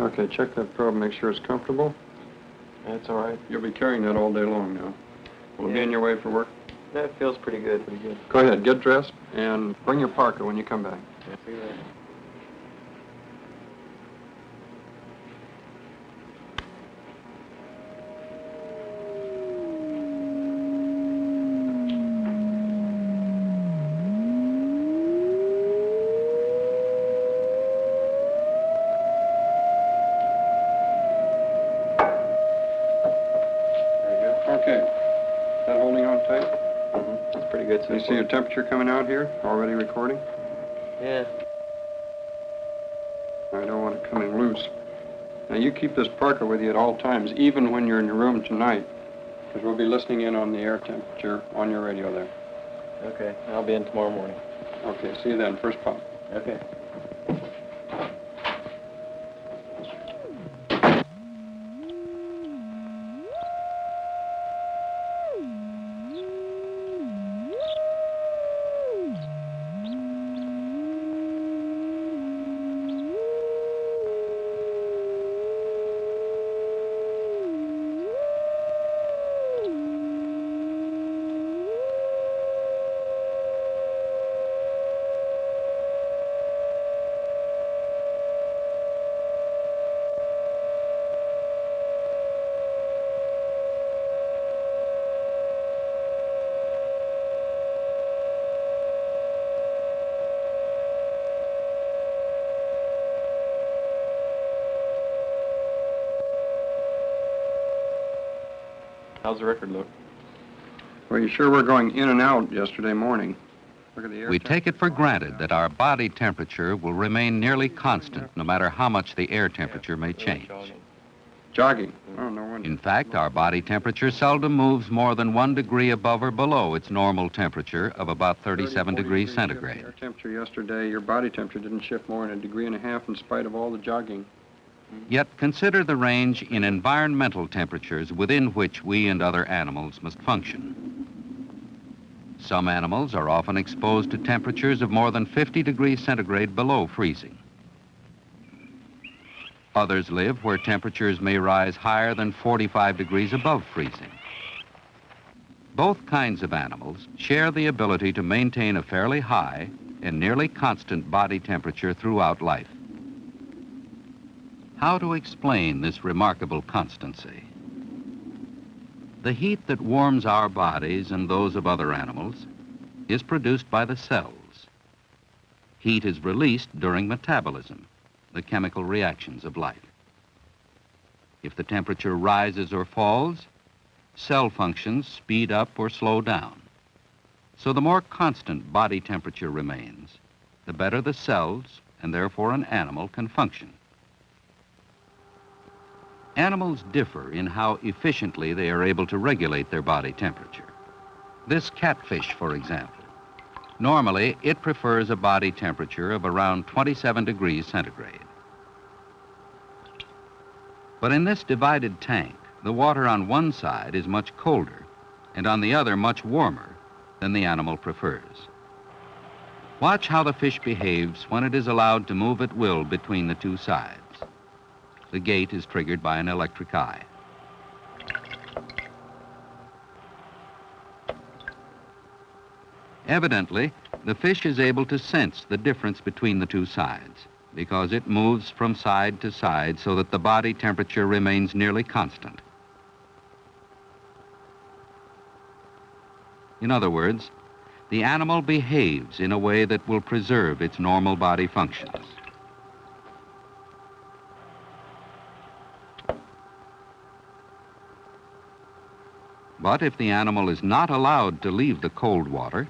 Okay, check that probe, make sure it's comfortable. That's all right. You'll be carrying that all day long now. Will it be in your way for work? That feels pretty good, Go ahead, get dressed, and bring your parka when you come back. Yeah, see that. Okay. Is that holding on tight? That's pretty good so You see your temperature coming out here? Already recording? Yeah. I don't want it coming loose. Now, you keep this parka with you at all times, even when you're in your room tonight, because we'll be listening in on the air temperature on your radio there. Okay. I'll be in tomorrow morning. Okay, see you then. First pop. Okay. How's the record look? Well, you sure were going in and out yesterday morning. Look at the air We take it for granted that our body temperature will remain nearly constant no matter how much the air temperature may change. Jogging. Oh, no wonder. In fact, our body temperature seldom moves more than 1 degree above or below its normal temperature of about 37 degrees centigrade. Air temperature yesterday, your body temperature didn't shift more than 1.5 degrees in spite of all the jogging. Yet consider the range in environmental temperatures within which we and other animals must function. Some animals are often exposed to temperatures of more than 50 degrees centigrade below freezing. Others live where temperatures may rise higher than 45 degrees above freezing. Both kinds of animals share the ability to maintain a fairly high and nearly constant body temperature throughout life. How to explain this remarkable constancy? The heat that warms our bodies and those of other animals is produced by the cells. Heat is released during metabolism, the chemical reactions of life. If the temperature rises or falls, cell functions speed up or slow down. So the more constant body temperature remains, the better the cells and therefore an animal can function. Animals differ in how efficiently they are able to regulate their body temperature. This catfish, for example, normally it prefers a body temperature of around 27 degrees centigrade. But in this divided tank, the water on one side is much colder and on the other much warmer than the animal prefers. Watch how the fish behaves when it is allowed to move at will between the two sides. The gate is triggered by an electric eye. Evidently, the fish is able to sense the difference between the two sides because it moves from side to side so that the body temperature remains nearly constant. In other words, the animal behaves in a way that will preserve its normal body functions. But if the animal is not allowed to leave the cold water,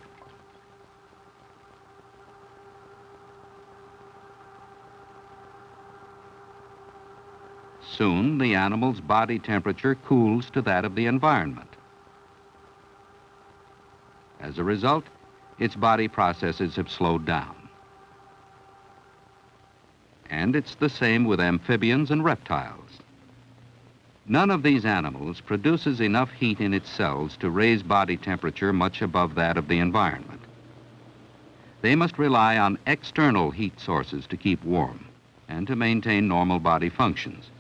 soon the animal's body temperature cools to that of the environment. As a result, its body processes have slowed down. And it's the same with amphibians and reptiles. None of these animals produces enough heat in its cells to raise body temperature much above that of the environment. They must rely on external heat sources to keep warm, and to maintain normal body functions.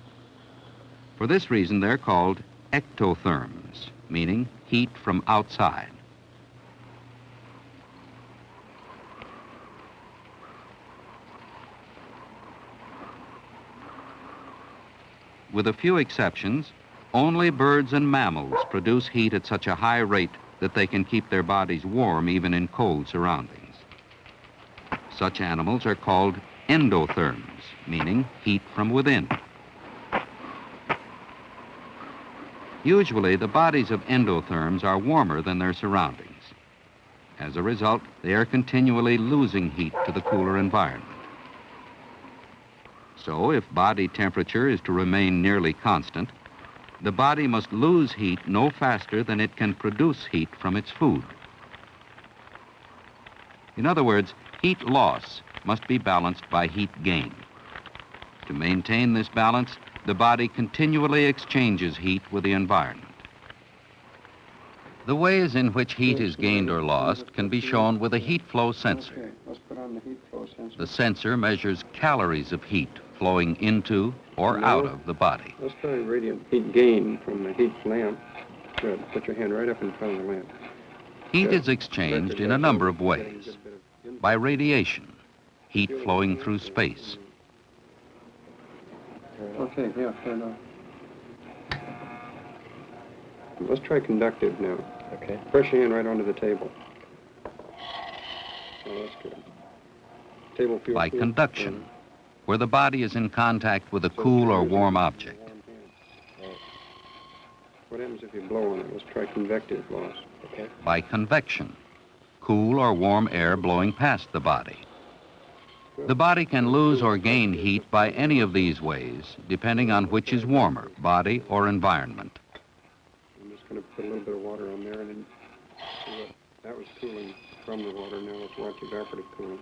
For this reason, they're called ectotherms, meaning heat from outside. With a few exceptions, only birds and mammals produce heat at such a high rate that they can keep their bodies warm even in cold surroundings. Such animals are called endotherms, meaning heat from within. Usually, the bodies of endotherms are warmer than their surroundings. As a result, they are continually losing heat to the cooler environment. So, if body temperature is to remain nearly constant, the body must lose heat no faster than it can produce heat from its food. In other words, heat loss must be balanced by heat gain. To maintain this balance, the body continually exchanges heat with the environment. The ways in which heat is gained or lost can be shown with a heat flow sensor. Okay, let's put on the heat flow sensor. The sensor measures calories of heat flowing into or out of the body. Let's try radiant heat gain from the heat lamp. Good. Put your hand right up in front of the lamp. Heat is exchanged in a number of ways. By radiation, heat flowing through space. Okay, yeah, fair enough. Let's try conductive now. Okay. Press your hand right onto the table. Oh, that's good. Table feels By cool. conduction, where the body is in contact with a cool or warm object. What happens if you blow on it? Let's try convective loss. Okay. By convection, cool or warm air blowing past the body. The body can lose or gain heat by any of these ways, depending on which is warmer, body or environment. I'm just going to put a little bit of water on there and then see what, that was cooling from the water. Now let's watch evaporative cooling.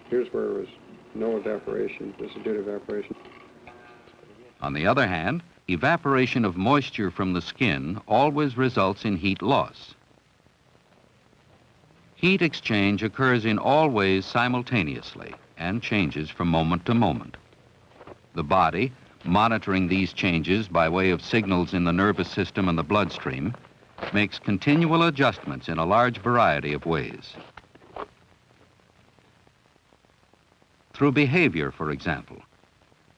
Here's where there was no evaporation. This is due to evaporation. On the other hand, evaporation of moisture from the skin always results in heat loss. Heat exchange occurs in all ways simultaneously and changes from moment to moment. The body, monitoring these changes by way of signals in the nervous system and the bloodstream, makes continual adjustments in a large variety of ways. Through behavior, for example.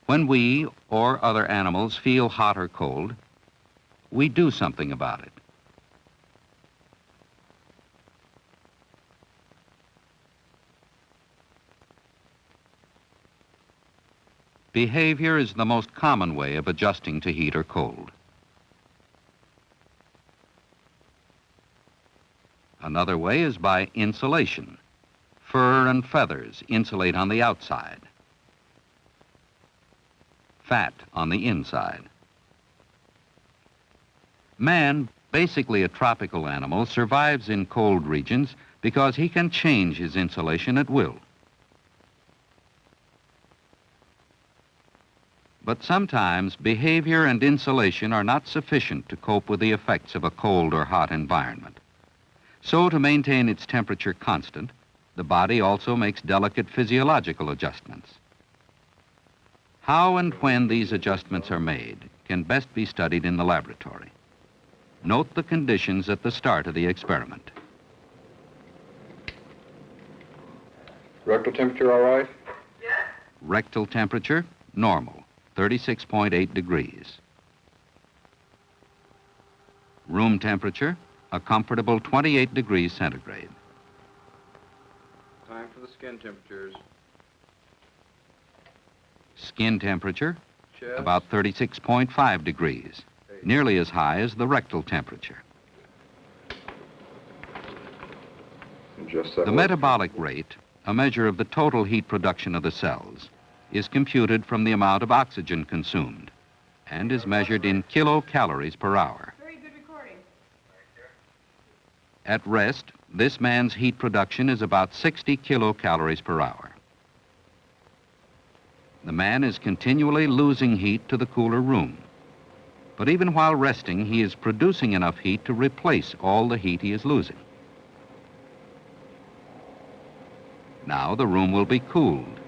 When we or other animals feel hot or cold, we do something about it. Behavior is the most common way of adjusting to heat or cold. Another way is by insulation. Fur and feathers insulate on the outside. Fat on the inside. Man, basically a tropical animal, survives in cold regions because he can change his insulation at will. But sometimes behavior and insulation are not sufficient to cope with the effects of a cold or hot environment. So to maintain its temperature constant, the body also makes delicate physiological adjustments. How and when these adjustments are made can best be studied in the laboratory. Note the conditions at the start of the experiment. Rectal temperature all right? Rectal temperature, normal, 36.8 degrees. Room temperature, a comfortable 28 degrees centigrade. Time for the skin temperatures. Skin temperature, Chest. about 36.5 degrees, nearly as high as the rectal temperature. Just that The metabolic rate, a measure of the total heat production of the cells, is computed from the amount of oxygen consumed and is measured in kilocalories per hour. Very good recording. At rest, this man's heat production is about 60 kilocalories per hour. The man is continually losing heat to the cooler room. But even while resting, he is producing enough heat to replace all the heat he is losing. Now the room will be cooled,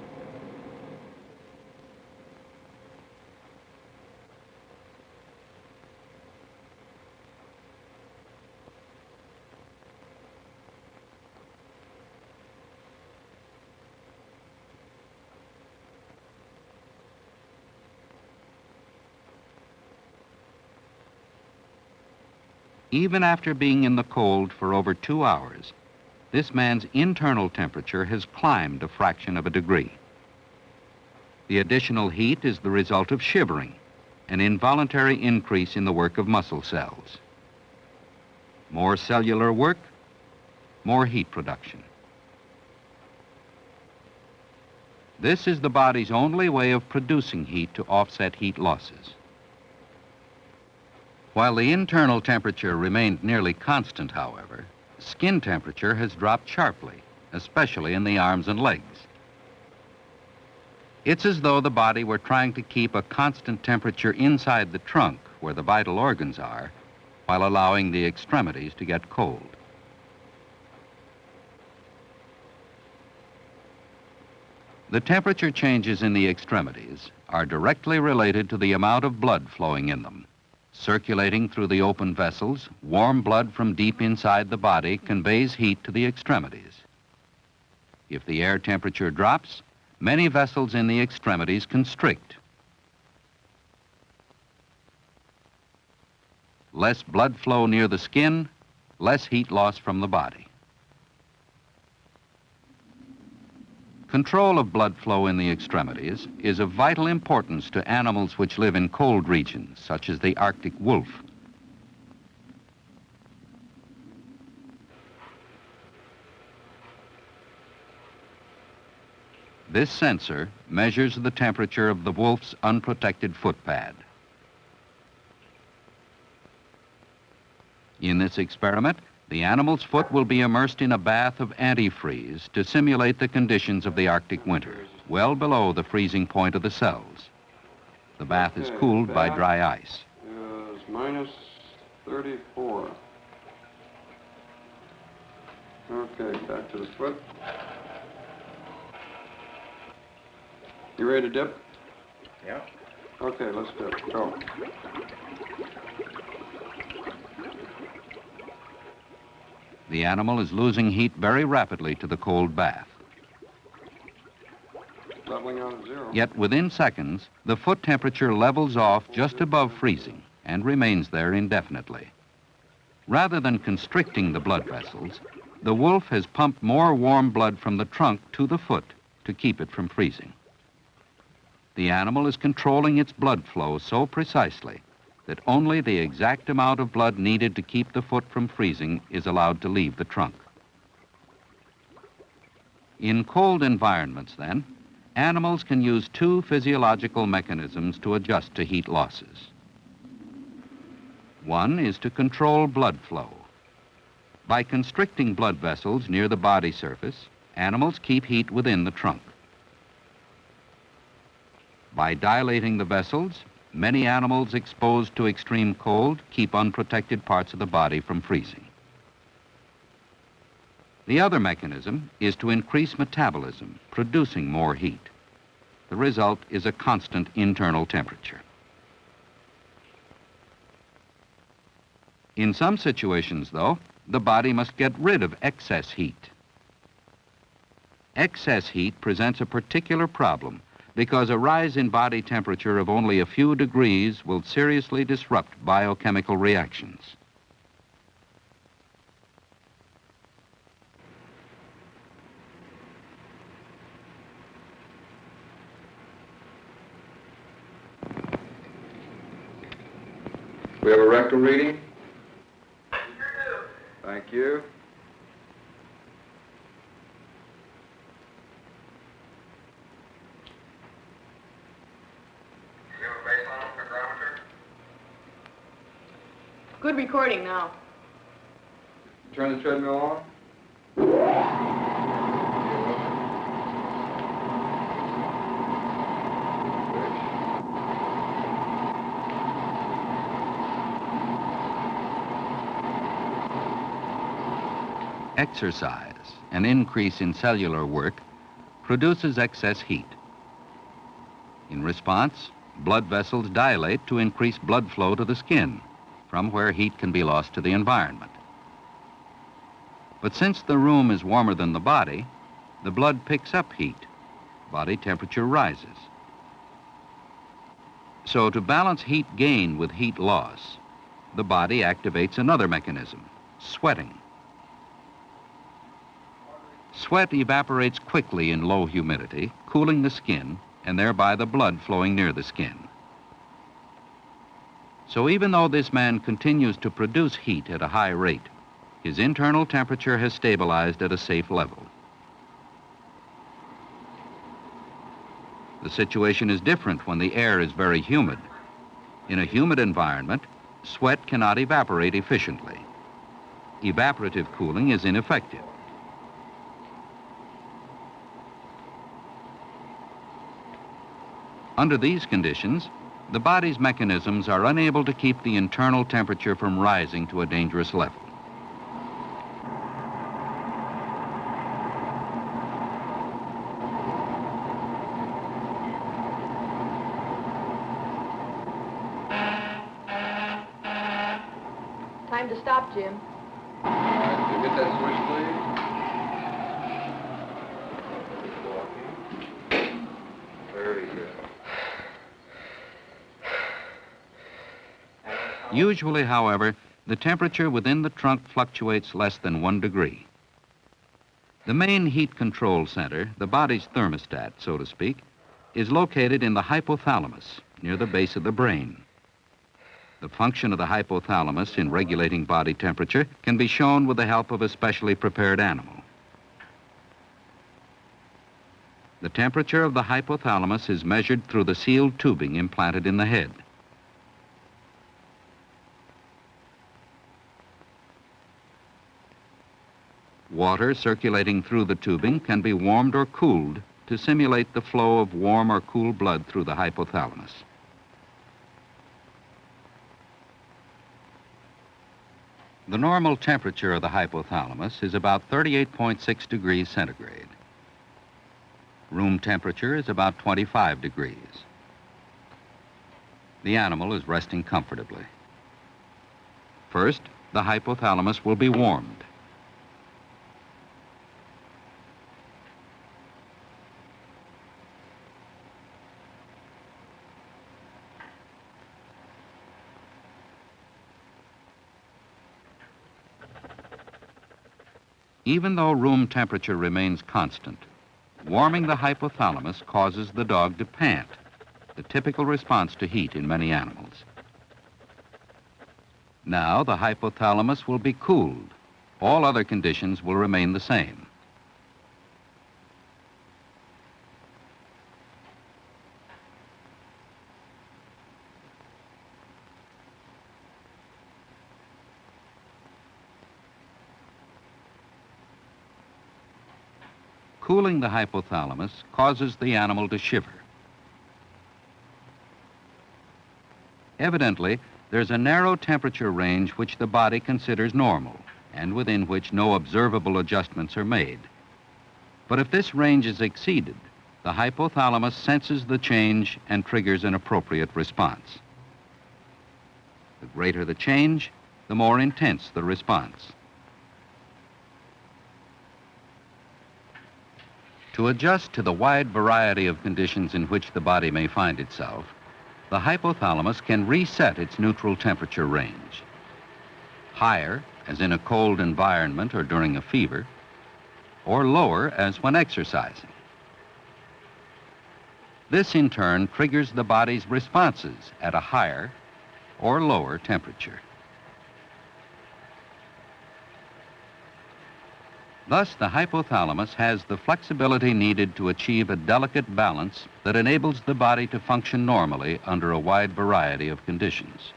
Even after being in the cold for over 2 hours, this man's internal temperature has climbed a fraction of a degree. The additional heat is the result of shivering, an involuntary increase in the work of muscle cells. More cellular work, more heat production. This is the body's only way of producing heat to offset heat losses. While the internal temperature remained nearly constant, however, skin temperature has dropped sharply, especially in the arms and legs. It's as though the body were trying to keep a constant temperature inside the trunk, where the vital organs are, while allowing the extremities to get cold. The temperature changes in the extremities are directly related to the amount of blood flowing in them. Circulating through the open vessels, warm blood from deep inside the body conveys heat to the extremities. If the air temperature drops, many vessels in the extremities constrict. Less blood flow near the skin, less heat loss from the body. Control of blood flow in the extremities is of vital importance to animals which live in cold regions, such as the Arctic wolf. This sensor measures the temperature of the wolf's unprotected footpad. In this experiment, the animal's foot will be immersed in a bath of antifreeze to simulate the conditions of the Arctic winter, well below the freezing point of the cells. The bath is cooled by dry ice. Is minus 34. Okay, back to the foot. You ready to dip? Yeah. Okay, let's dip. Go. The animal is losing heat very rapidly to the cold bath. Leveling out at 0. Yet within seconds, the foot temperature levels off just above freezing and remains there indefinitely. Rather than constricting the blood vessels, the wolf has pumped more warm blood from the trunk to the foot to keep it from freezing. The animal is controlling its blood flow so precisely that only the exact amount of blood needed to keep the foot from freezing is allowed to leave the trunk. In cold environments, then, animals can use two physiological mechanisms to adjust to heat losses. One is to control blood flow. By constricting blood vessels near the body surface, animals keep heat within the trunk. By dilating the vessels, many animals exposed to extreme cold keep unprotected parts of the body from freezing. The other mechanism is to increase metabolism, producing more heat. The result is a constant internal temperature. In some situations, though, the body must get rid of excess heat. Excess heat presents a particular problem because a rise in body temperature of only a few degrees will seriously disrupt biochemical reactions. We have a rectal reading? Thank you. Good recording now. Turn the treadmill on. Exercise, an increase in cellular work, produces excess heat. In response, blood vessels dilate to increase blood flow to the skin, from where heat can be lost to the environment. But since the room is warmer than the body, the blood picks up heat. Body temperature rises. So to balance heat gain with heat loss, the body activates another mechanism, sweating. Sweat evaporates quickly in low humidity, cooling the skin and thereby the blood flowing near the skin. So even though this man continues to produce heat at a high rate, his internal temperature has stabilized at a safe level. The situation is different when the air is very humid. In a humid environment, sweat cannot evaporate efficiently. Evaporative cooling is ineffective. Under these conditions, the body's mechanisms are unable to keep the internal temperature from rising to a dangerous level. Time to stop, Jim. All right, can you get that switch, please? Very good. Usually, however, the temperature within the trunk fluctuates less than 1 degree. The main heat control center, the body's thermostat, so to speak, is located in the hypothalamus, near the base of the brain. The function of the hypothalamus in regulating body temperature can be shown with the help of a specially prepared animal. The temperature of the hypothalamus is measured through the sealed tubing implanted in the head. Water circulating through the tubing can be warmed or cooled to simulate the flow of warm or cool blood through the hypothalamus. The normal temperature of the hypothalamus is about 38.6 degrees centigrade. Room temperature is about 25 degrees. The animal is resting comfortably. First, the hypothalamus will be warmed. Even though room temperature remains constant, warming the hypothalamus causes the dog to pant, the typical response to heat in many animals. Now the hypothalamus will be cooled. All other conditions will remain the same. Cooling the hypothalamus causes the animal to shiver. Evidently, there's a narrow temperature range which the body considers normal and within which no observable adjustments are made. But if this range is exceeded, the hypothalamus senses the change and triggers an appropriate response. The greater the change, the more intense the response. To adjust to the wide variety of conditions in which the body may find itself, the hypothalamus can reset its neutral temperature range. Higher, as in a cold environment or during a fever, or lower, as when exercising. This, in turn, triggers the body's responses at a higher or lower temperature. Thus, the hypothalamus has the flexibility needed to achieve a delicate balance that enables the body to function normally under a wide variety of conditions.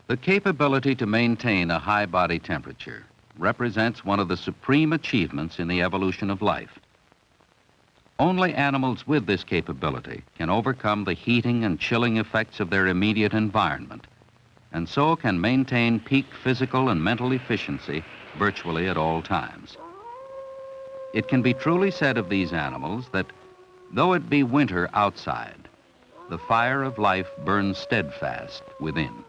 The capability to maintain a high body temperature represents one of the supreme achievements in the evolution of life. Only animals with this capability can overcome the heating and chilling effects of their immediate environment, and so can maintain peak physical and mental efficiency virtually at all times. It can be truly said of these animals that, though it be winter outside, the fire of life burns steadfast within.